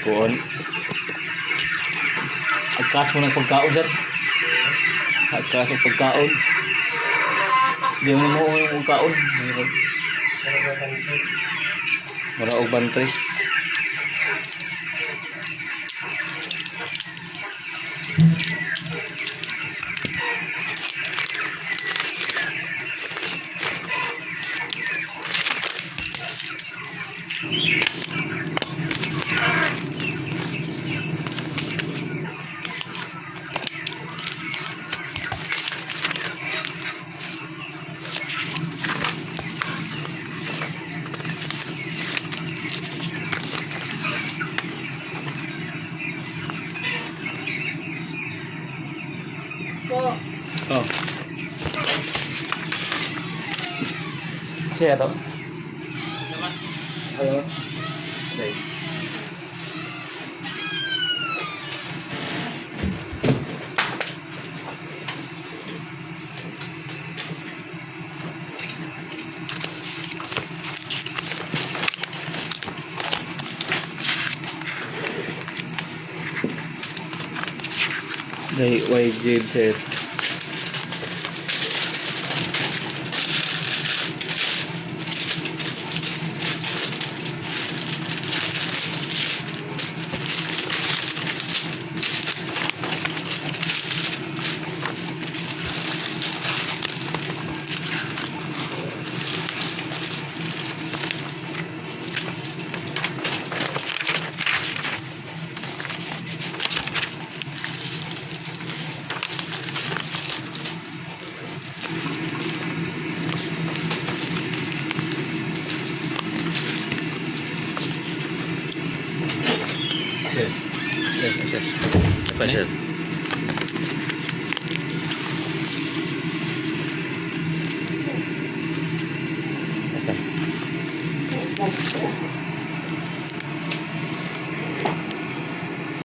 kuon. Agkas mo ng pagkaon sir. Agkas ng pagkaon. Di mo mo yung pagkaon. Wala og bantris. Oh. Siya to? Ano? Day. Day, wide jib set. Yes, yes, yes. Apa sir?